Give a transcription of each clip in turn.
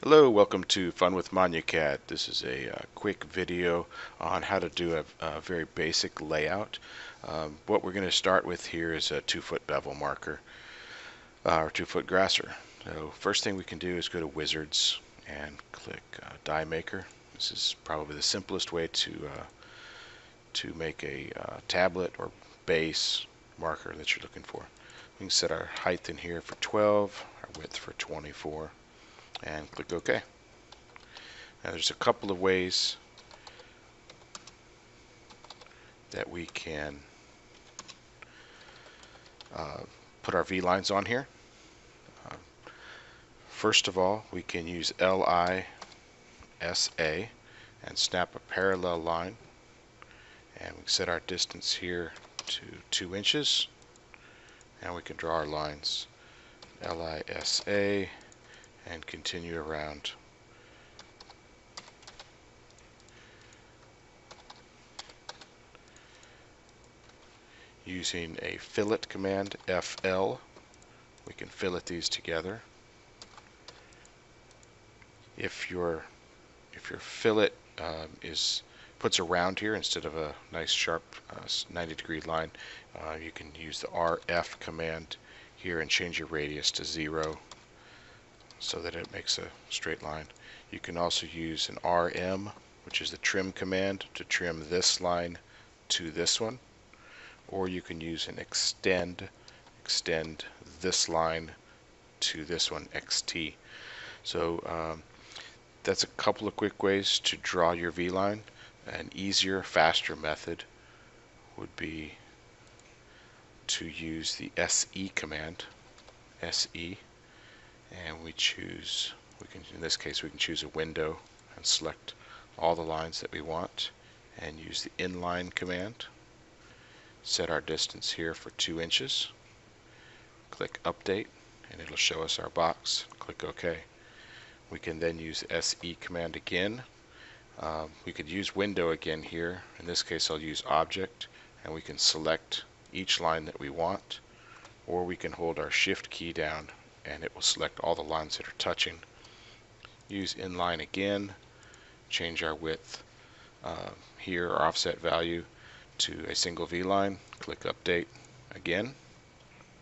Hello, welcome to Fun with Monu-Cad. This is a quick video on how to do a very basic layout. What we're going to start with here is a 2-foot bevel marker or 2-foot grasser. So first thing we can do is go to Wizards and click Die Maker. This is probably the simplest way to make a tablet or base marker that you're looking for. We can set our height in here for 12, our width for 24, and click OK. Now there's a couple of ways that we can put our V-lines on here. First of all, we can use LISA and snap a parallel line, and we set our distance here to 2 inches, and we can draw our lines LISA and continue around. Using a fillet command, FL, we can fillet these together. If your fillet puts a round here instead of a nice sharp 90-degree line, you can use the RF command here and change your radius to 0 so that it makes a straight line. You can also use an RM, which is the trim command, to trim this line to this one, or you can use an extend this line to this one, XT. So that's a couple of quick ways to draw your V-line. An easier, faster method would be to use the SE command, SE, and in this case we can choose a window and select all the lines that we want, and use the inline command. Set our distance here for 2 inches. Click Update, and it'll show us our box. Click OK. We can then use SE command again. We could use window again here. In this case I'll use object, and we can select each line that we want, or we can hold our shift key down and it will select all the lines that are touching. Use inline again, change our width here, our offset value, to a single V line. Click Update again.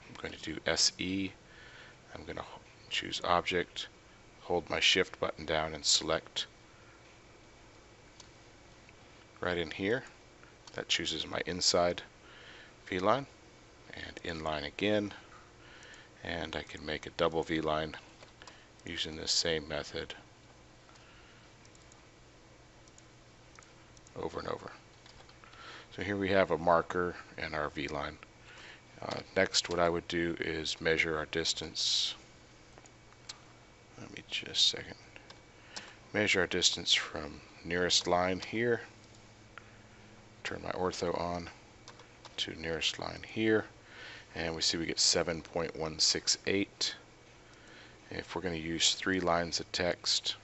I'm going to do SE. I'm going to choose object, hold my shift button down and select right in here. That chooses my inside V-line, and inline again, and I can make a double V-line using this same method over and over. So here we have a marker and our V-line. Next, what I would do is measure our distance. Let me just a second. Measure our distance from nearest line here. Turn my ortho on to nearest line here, and we see we get 7.168. If we're going to use 3 lines of text,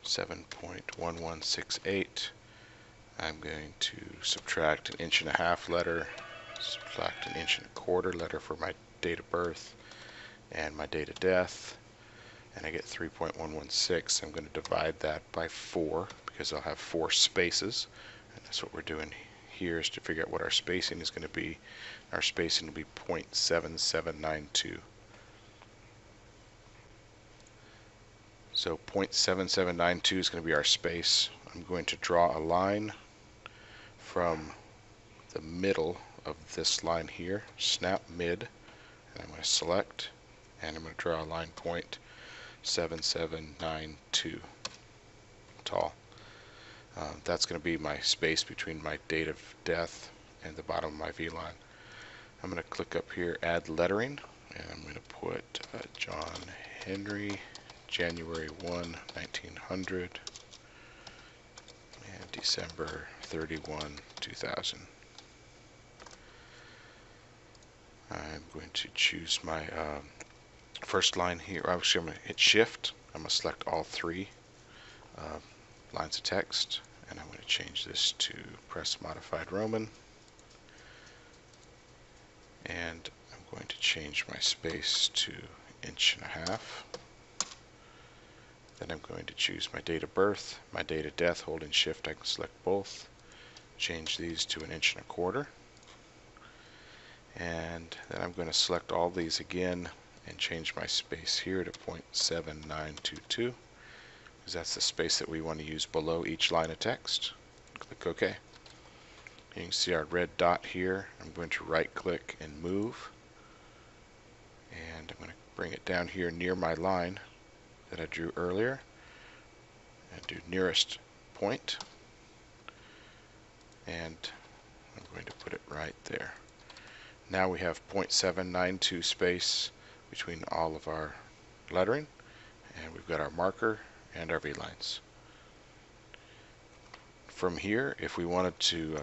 7.1168, I'm going to subtract 1.5 inches letter, subtract 1.25 inches letter for my date of birth and my date of death, and I get 3.116. I'm going to divide that by 4 because I'll have 4 spaces, and that's what we're doing here, is to figure out what our spacing is going to be. Our spacing will be 0.7792. So 0.7792 is going to be our space. I'm going to draw a line from the middle of this line here, snap mid, and I'm going to select, and I'm going to draw a line 0.7792 tall. That's going to be my space between my date of death and the bottom of my V-line. I'm going to click up here, add lettering, and I'm going to put John Henry, January 1, 1900, and December 31, 2000. I'm going to choose my first line here. Actually, I'm going to hit Shift. I'm going to select all 3 lines of text, and I'm going to change this to press modified Roman, and I'm going to change my space to 1.5 inches. Then I'm going to choose my date of birth, my date of death. Holding shift I can select both. Change these to 1.25 inches. And then I'm going to select all these again and change my space here to 0.7922, because that's the space that we want to use below each line of text. Click OK. You can see our red dot here. I'm going to right click and move, and I'm going to bring it down here near my line that I drew earlier and do nearest point, and I'm going to put it right there. Now we have 0.792 space between all of our lettering, and we've got our marker and our V-lines. From here, if we wanted to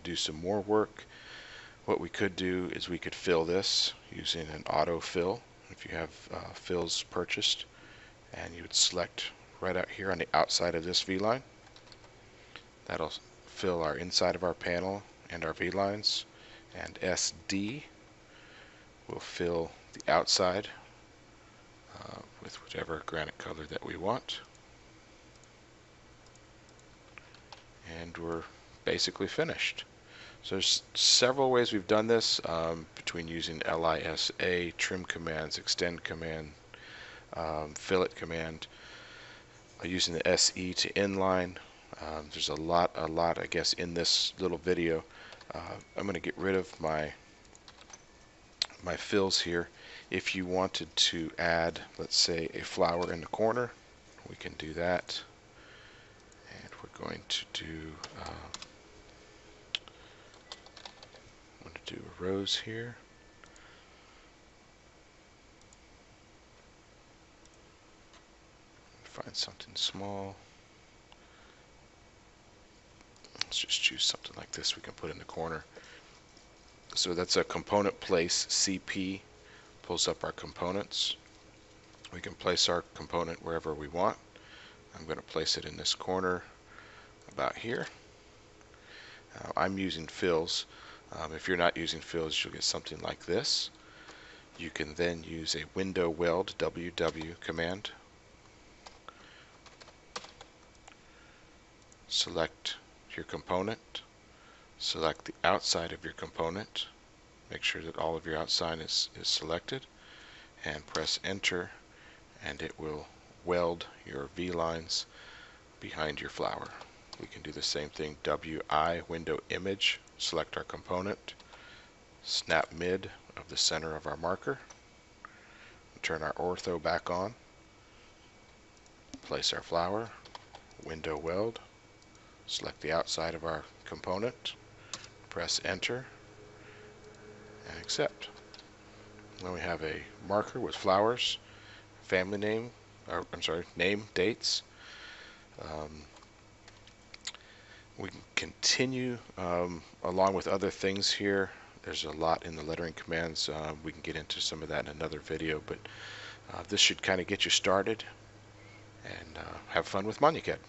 do some more work, what we could do is we could fill this using an auto fill. If you have fills purchased, and you would select right out here on the outside of this V-line, that'll fill our inside of our panel and our V-lines, and SD will fill the outside with whichever granite color that we want. And we're basically finished. So there's several ways we've done this, between using LISA, trim commands, extend command, fillet command, using the SE to inline. There's a lot I guess in this little video. I'm going to get rid of my fills here. If you wanted to add, let's say, a flower in the corner, we can do that. And we're going to do a rose here. Find something small. Let's just choose something like this we can put in the corner. So that's a component place. CP pulls up our components. We can place our component wherever we want. I'm going to place it in this corner about here. I'm using fills. If you're not using fills, you'll get something like this. You can then use a window weld WW command. Select your component. Select the outside of your component. Make sure that all of your outside is selected, and press enter, and it will weld your V-lines behind your flower. We can do the same thing. WI, window image, select our component, snap mid of the center of our marker, turn our ortho back on, place our flower, window weld, select the outside of our component, press enter, and accept. Then we have a marker with flowers, family name, name, dates. We can continue along with other things here. There's a lot in the lettering commands. We can get into some of that in another video, but this should kind of get you started, and have fun with Monu-Cad.